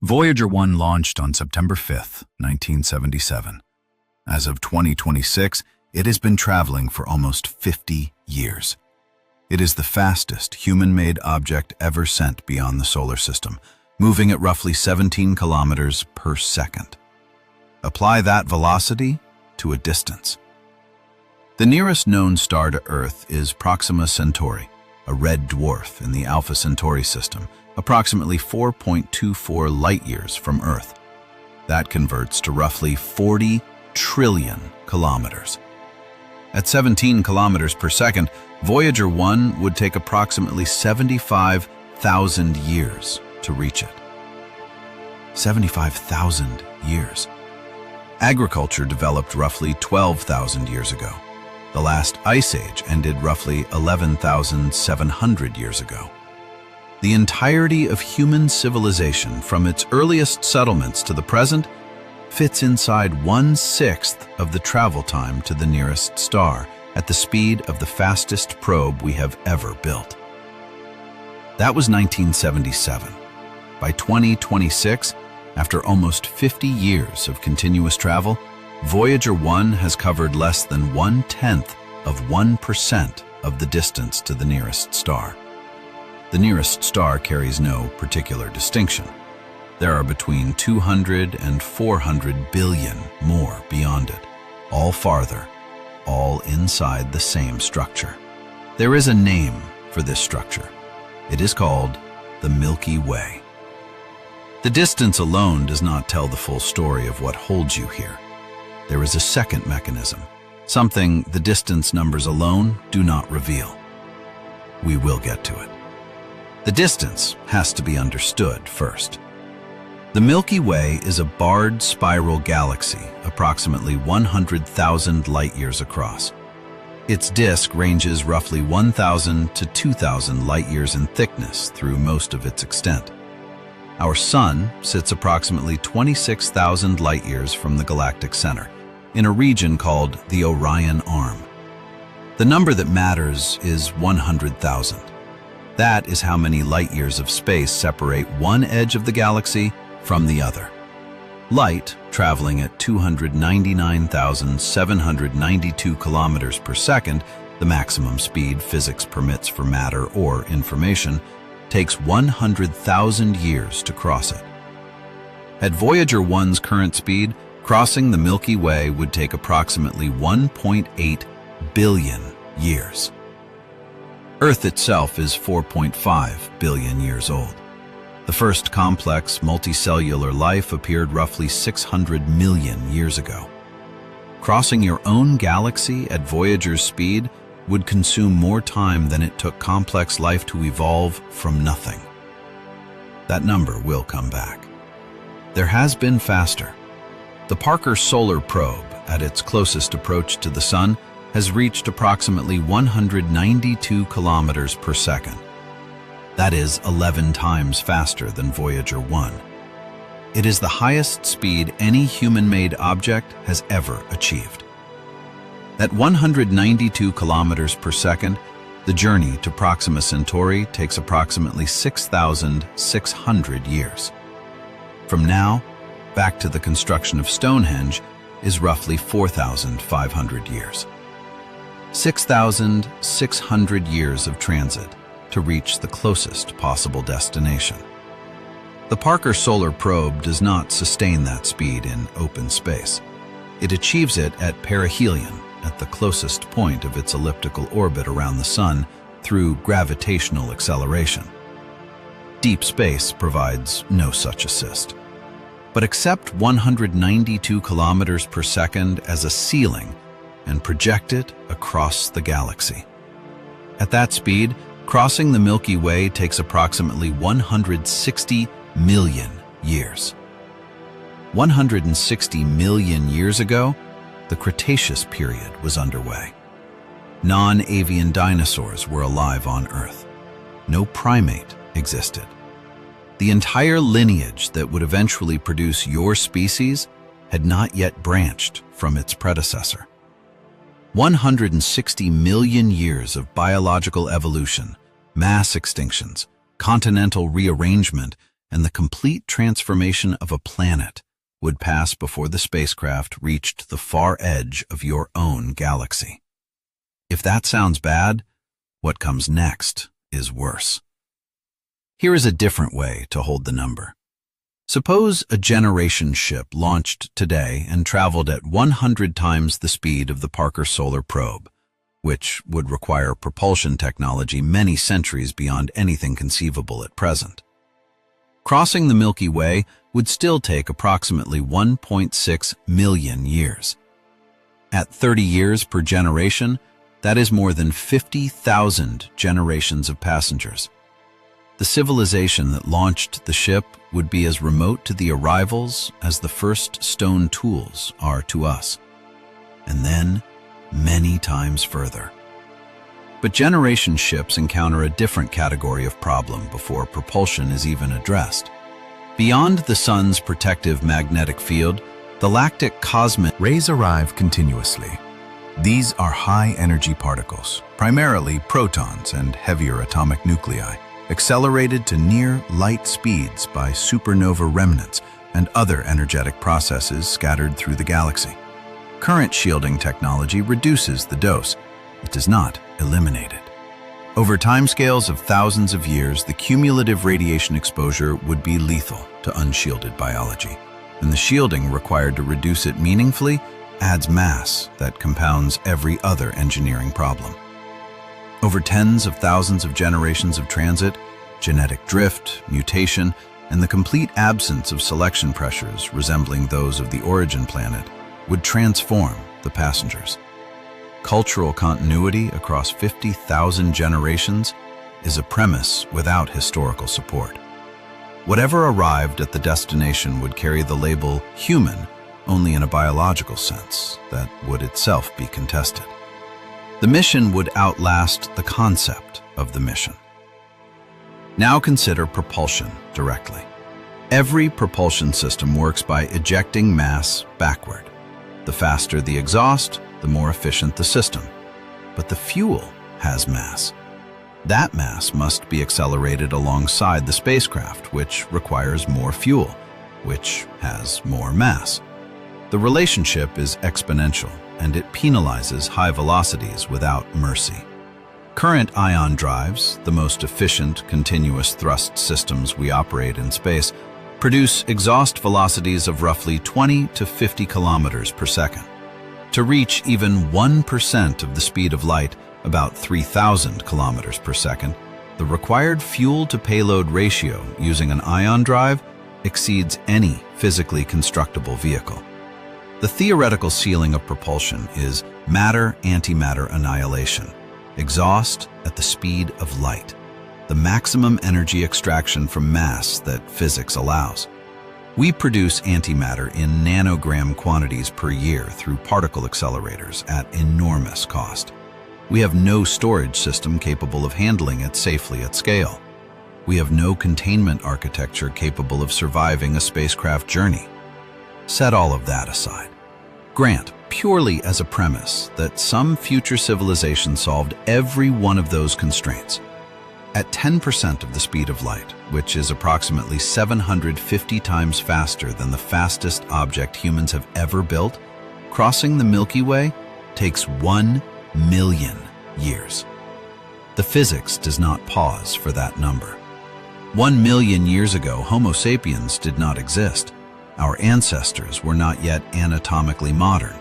Voyager 1 launched on September 5, 1977. As of 2026, it has been traveling for almost 50 years. It is the fastest human-made object ever sent beyond the solar system, moving at roughly 17 kilometers per second. Apply that velocity to a distance. The nearest known star to Earth is Proxima Centauri, a red dwarf in the Alpha Centauri system, approximately 4.24 light-years from Earth. That converts to roughly 40 trillion kilometers. At 17 kilometers per second, Voyager 1 would take approximately 75,000 years to reach it. 75,000 years. Agriculture developed roughly 12,000 years ago. The last ice age ended roughly 11,700 years ago. The entirety of human civilization, from its earliest settlements to the present, fits inside 1/6 of the travel time to the nearest star at the speed of the fastest probe we have ever built. That was 1977. By 2026, after almost 50 years of continuous travel, Voyager 1 has covered less than 1/10 of 1% of the distance to the nearest star. The nearest star carries no particular distinction. There are between 200 and 400 billion more beyond it, all farther, all inside the same structure. There is a name for this structure. It is called the Milky Way. The distance alone does not tell the full story of what holds you here. There is a second mechanism, something the distance numbers alone do not reveal. We will get to it. The distance has to be understood first. The Milky Way is a barred spiral galaxy, approximately 100,000 light-years across. Its disk ranges roughly 1,000 to 2,000 light-years in thickness through most of its extent. Our Sun sits approximately 26,000 light-years from the galactic center, in a region called the Orion Arm. The number that matters is 100,000. That is how many light-years of space separate one edge of the galaxy from the other. Light, traveling at 299,792 kilometers per second, the maximum speed physics permits for matter or information, takes 100,000 years to cross it. At Voyager 1's current speed, crossing the Milky Way would take approximately 1.8 billion years. Earth itself is 4.5 billion years old. The first complex multicellular life appeared roughly 600 million years ago. Crossing your own galaxy at Voyager's speed would consume more time than it took complex life to evolve from nothing. That number will come back. There has been faster. The Parker Solar Probe, at its closest approach to the Sun, has reached approximately 192 kilometers per second. That is 11 times faster than Voyager 1. It is the highest speed any human-made object has ever achieved. At 192 kilometers per second, the journey to Proxima Centauri takes approximately 6,600 years. From now, back to the construction of Stonehenge, is roughly 4,500 years. 6,600 years of transit to reach the closest possible destination. The Parker Solar Probe does not sustain that speed in open space. It achieves it at perihelion, at the closest point of its elliptical orbit around the Sun, through gravitational acceleration. Deep space provides no such assist. But accept 192 kilometers per second as a ceiling and project it across the galaxy. At that speed, crossing the Milky Way takes approximately 160 million years. 160 million years ago, the Cretaceous period was underway. Non-avian dinosaurs were alive on Earth. No primate existed. The entire lineage that would eventually produce your species had not yet branched from its predecessor. 160 million years of biological evolution, mass extinctions, continental rearrangement, and the complete transformation of a planet would pass before the spacecraft reached the far edge of your own galaxy. If that sounds bad, what comes next is worse. Here is a different way to hold the number. Suppose a generation ship launched today and traveled at 100 times the speed of the Parker Solar Probe, which would require propulsion technology many centuries beyond anything conceivable at present. Crossing the Milky Way would still take approximately 1.6 million years. At 30 years per generation, that is more than 50,000 generations of passengers. The civilization that launched the ship would be as remote to the arrivals as the first stone tools are to us, and then many times further. But generation ships encounter a different category of problem before propulsion is even addressed. Beyond the sun's protective magnetic field, the galactic cosmic rays arrive continuously. These are high-energy particles, primarily protons and heavier atomic nuclei, accelerated to near light speeds by supernova remnants and other energetic processes scattered through the galaxy. Current shielding technology reduces the dose. It does not eliminate it. Over timescales of thousands of years, the cumulative radiation exposure would be lethal to unshielded biology, and the shielding required to reduce it meaningfully adds mass that compounds every other engineering problem. Over tens of thousands of generations of transit, genetic drift, mutation, and the complete absence of selection pressures resembling those of the origin planet would transform the passengers. Cultural continuity across 50,000 generations is a premise without historical support. Whatever arrived at the destination would carry the label human only in a biological sense that would itself be contested. The mission would outlast the concept of the mission. Now consider propulsion directly. Every propulsion system works by ejecting mass backward. The faster the exhaust, the more efficient the system. But the fuel has mass. That mass must be accelerated alongside the spacecraft, which requires more fuel, which has more mass. The relationship is exponential, and it penalizes high velocities without mercy. Current ion drives, the most efficient continuous thrust systems we operate in space, produce exhaust velocities of roughly 20 to 50 kilometers per second. To reach even 1% of the speed of light, about 3,000 kilometers per second, the required fuel-to-payload ratio using an ion drive exceeds any physically constructible vehicle. The theoretical ceiling of propulsion is matter-antimatter annihilation, exhaust at the speed of light, the maximum energy extraction from mass that physics allows. We produce antimatter in nanogram quantities per year through particle accelerators at enormous cost. We have no storage system capable of handling it safely at scale. We have no containment architecture capable of surviving a spacecraft journey. Set all of that aside. Grant, purely as a premise, that some future civilization solved every one of those constraints. At 10% of the speed of light, which is approximately 750 times faster than the fastest object humans have ever built, crossing the Milky Way takes 1 million years. The physics does not pause for that number. 1 million years ago, Homo sapiens did not exist. Our ancestors were not yet anatomically modern.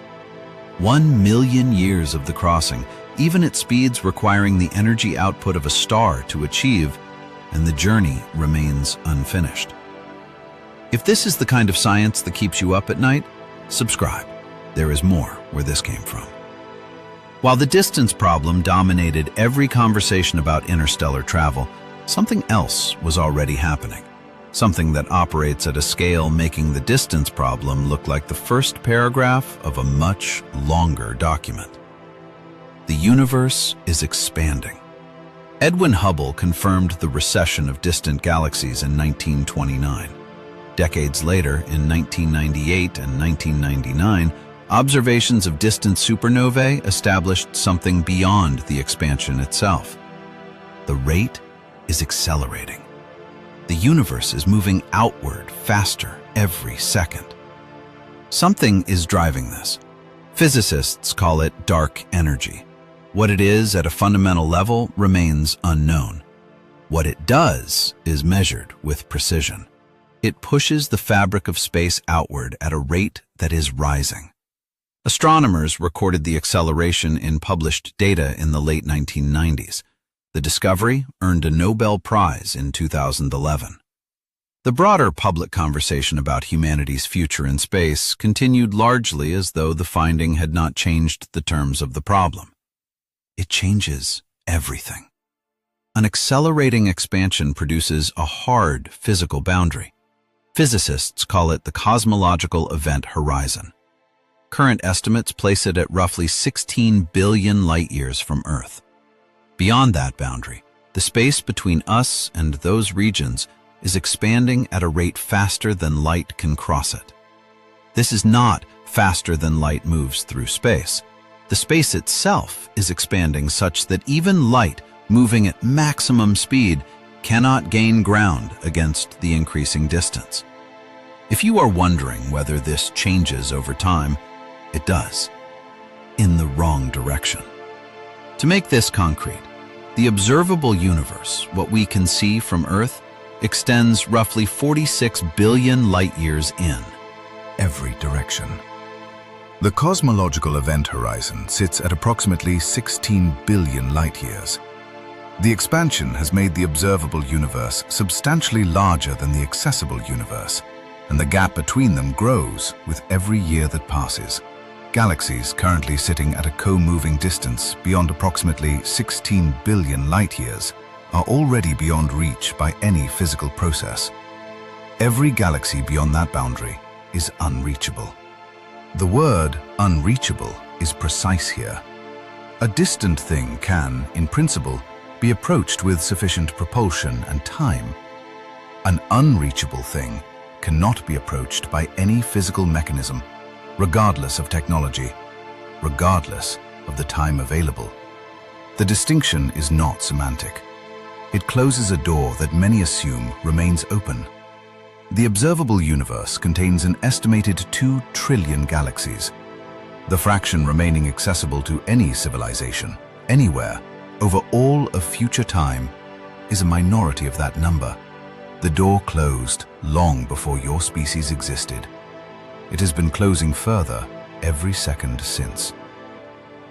1 million years of the crossing, even at speeds requiring the energy output of a star to achieve, and the journey remains unfinished. If this is the kind of science that keeps you up at night, subscribe. There is more where this came from. While the distance problem dominated every conversation about interstellar travel, something else was already happening. Something that operates at a scale making the distance problem look like the first paragraph of a much longer document. The universe is expanding. Edwin Hubble confirmed the recession of distant galaxies in 1929. Decades later, in 1998 and 1999, observations of distant supernovae established something beyond the expansion itself. The rate is accelerating. The universe is moving outward faster every second. Something is driving this. Physicists call it dark energy. What it is at a fundamental level remains unknown. What it does is measured with precision. It pushes the fabric of space outward at a rate that is rising. Astronomers recorded the acceleration in published data in the late 1990s. The discovery earned a Nobel Prize in 2011. The broader public conversation about humanity's future in space continued largely as though the finding had not changed the terms of the problem. It changes everything. An accelerating expansion produces a hard physical boundary. Physicists call it the cosmological event horizon. Current estimates place it at roughly 16 billion light-years from Earth. Beyond that boundary, the space between us and those regions is expanding at a rate faster than light can cross it. This is not faster than light moves through space. The space itself is expanding such that even light moving at maximum speed cannot gain ground against the increasing distance. If you are wondering whether this changes over time, it does, in the wrong direction. To make this concrete, the observable universe, what we can see from Earth, extends roughly 46 billion light-years in every direction. The cosmological event horizon sits at approximately 16 billion light-years. The expansion has made the observable universe substantially larger than the accessible universe, and the gap between them grows with every year that passes. Galaxies currently sitting at a co-moving distance beyond approximately 16 billion light-years are already beyond reach by any physical process. Every galaxy beyond that boundary is unreachable. The word unreachable is precise here. A distant thing can, in principle, be approached with sufficient propulsion and time. An unreachable thing cannot be approached by any physical mechanism, regardless of technology, regardless of the time available. The distinction is not semantic. It closes a door that many assume remains open. The observable universe contains an estimated 2 trillion galaxies. The fraction remaining accessible to any civilization, anywhere, over all of future time, is a minority of that number. The door closed long before your species existed. It has been closing further every second since.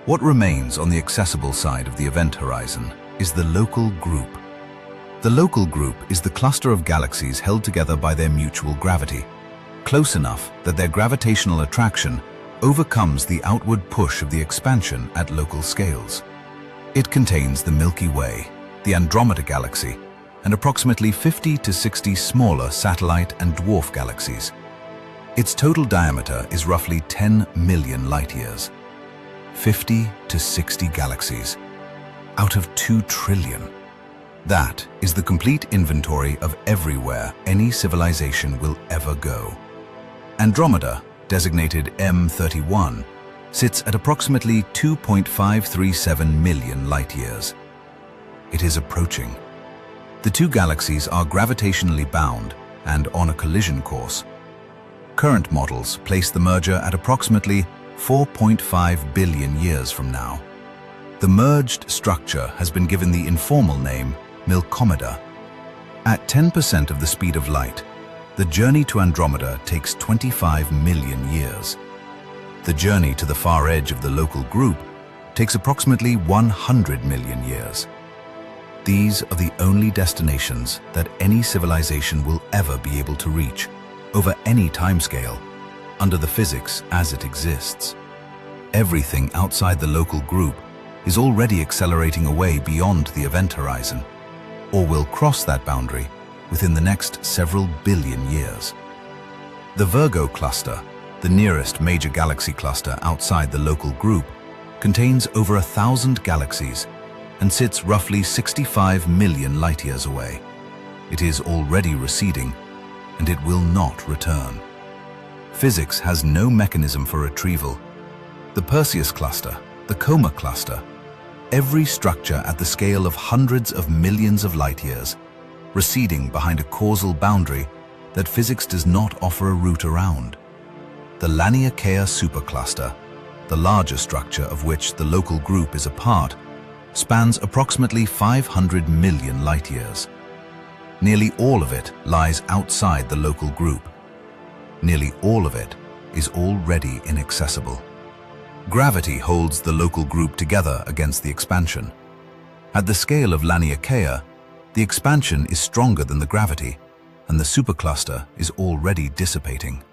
What remains on the accessible side of the event horizon is the local group. The local group is the cluster of galaxies held together by their mutual gravity, close enough that their gravitational attraction overcomes the outward push of the expansion at local scales. It contains the Milky Way, the Andromeda galaxy, and approximately 50 to 60 smaller satellite and dwarf galaxies. Its total diameter is roughly 10 million light-years. 50 to 60 galaxies, out of 2 trillion. That is the complete inventory of everywhere any civilization will ever go. Andromeda, designated M31, sits at approximately 2.537 million light-years. It is approaching. The two galaxies are gravitationally bound and on a collision course. Current models place the merger at approximately 4.5 billion years from now. The merged structure has been given the informal name Milkomeda. At 10% of the speed of light, the journey to Andromeda takes 25 million years. The journey to the far edge of the local group takes approximately 100 million years. These are the only destinations that any civilization will ever be able to reach, over any timescale, under the physics as it exists. Everything outside the local group is already accelerating away beyond the event horizon, or will cross that boundary within the next several billion years. The Virgo cluster, the nearest major galaxy cluster outside the local group, contains over 1,000 galaxies and sits roughly 65 million light-years away. It is already receding, and it will not return. Physics has no mechanism for retrieval. The Perseus cluster, the Coma cluster, every structure at the scale of hundreds of millions of light-years, receding behind a causal boundary that physics does not offer a route around. The Laniakea supercluster, the larger structure of which the local group is a part, spans approximately 500 million light-years. Nearly all of it lies outside the local group. Nearly all of it is already inaccessible. Gravity holds the local group together against the expansion. At the scale of Laniakea, the expansion is stronger than the gravity, and the supercluster is already dissipating.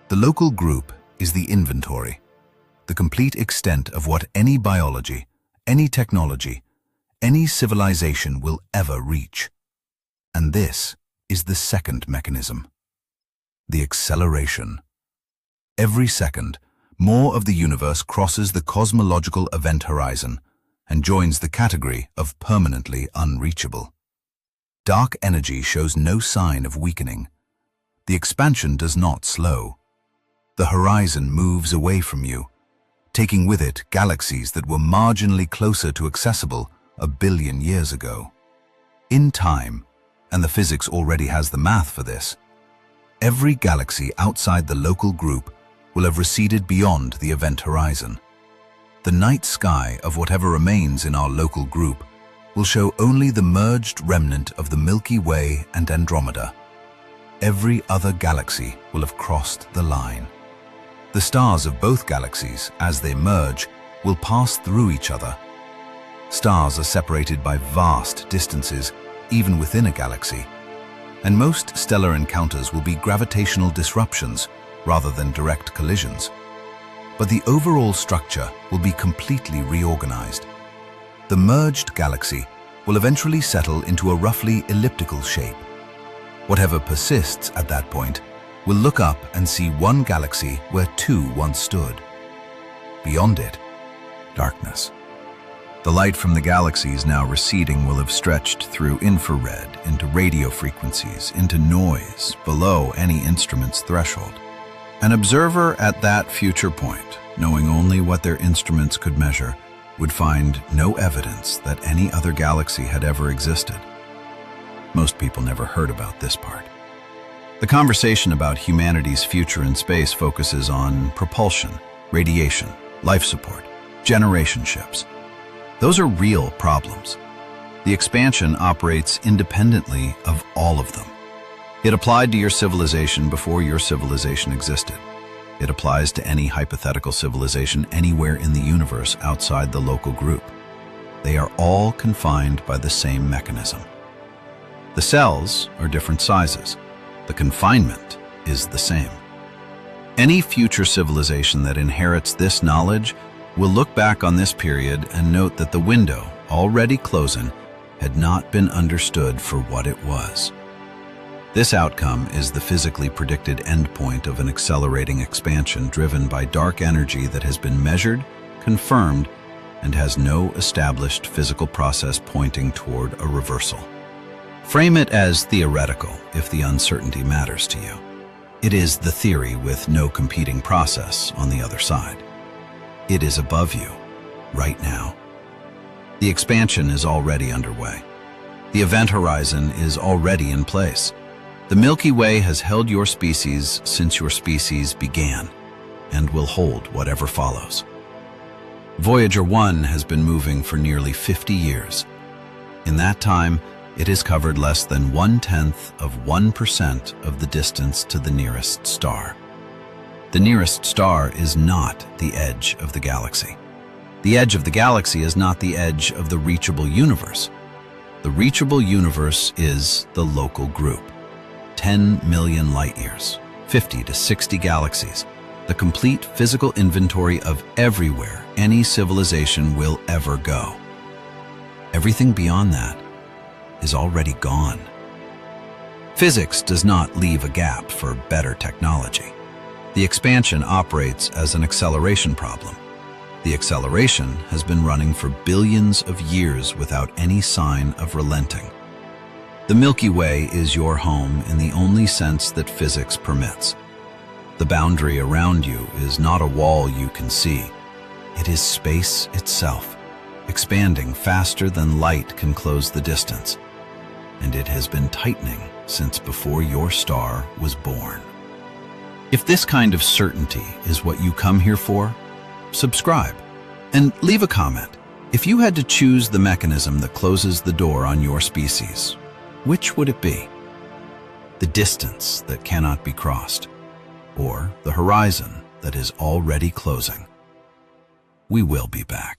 The local group is the inventory, the complete extent of what any biology, any technology, any civilization will ever reach. And this is the second mechanism, the acceleration. Every second, more of the universe crosses the cosmological event horizon and joins the category of permanently unreachable. Dark energy shows no sign of weakening. The expansion does not slow. The horizon moves away from you, taking with it galaxies that were marginally closer to accessible a billion years ago. In time, and the physics already has the math for this, every galaxy outside the local group will have receded beyond the event horizon. The night sky of whatever remains in our local group will show only the merged remnant of the Milky Way and Andromeda. Every other galaxy will have crossed the line. The stars of both galaxies, as they merge, will pass through each other. Stars are separated by vast distances, even within a galaxy, and most stellar encounters will be gravitational disruptions rather than direct collisions. But the overall structure will be completely reorganized. The merged galaxy will eventually settle into a roughly elliptical shape. Whatever persists at that point will look up and see one galaxy where two once stood. Beyond it, darkness. The light from the galaxies now receding will have stretched through infrared, into radio frequencies, into noise below any instrument's threshold. An observer at that future point, knowing only what their instruments could measure, would find no evidence that any other galaxy had ever existed. Most people never heard about this part. The conversation about humanity's future in space focuses on propulsion, radiation, life support, generation ships. Those are real problems. The expansion operates independently of all of them. It applied to your civilization before your civilization existed. It applies to any hypothetical civilization anywhere in the universe outside the local group. They are all confined by the same mechanism. The cells are different sizes. The confinement is the same. Any future civilization that inherits this knowledge will look back on this period and note that the window, already closing, had not been understood for what it was. This outcome is the physically predicted endpoint of an accelerating expansion driven by dark energy that has been measured, confirmed, and has no established physical process pointing toward a reversal. Frame it as theoretical if the uncertainty matters to you. It is the theory with no competing process on the other side. It is above you, right now. The expansion is already underway. The event horizon is already in place. The Milky Way has held your species since your species began, and will hold whatever follows. Voyager 1 has been moving for nearly 50 years. In that time, it has covered less than 1/10% of the distance to the nearest star. The nearest star is not the edge of the galaxy. The edge of the galaxy is not the edge of the reachable universe. The reachable universe is the local group. 10 million light-years, 50 to 60 galaxies, the complete physical inventory of everywhere any civilization will ever go. Everything beyond that is already gone. Physics does not leave a gap for better technology. The expansion operates as an acceleration problem. The acceleration has been running for billions of years without any sign of relenting. The Milky Way is your home in the only sense that physics permits. The boundary around you is not a wall you can see. It is space itself, expanding faster than light can close the distance. and it has been tightening since before your star was born. If this kind of certainty is what you come here for, subscribe and leave a comment. If you had to choose the mechanism that closes the door on your species, which would it be? The distance that cannot be crossed, or the horizon that is already closing? We will be back.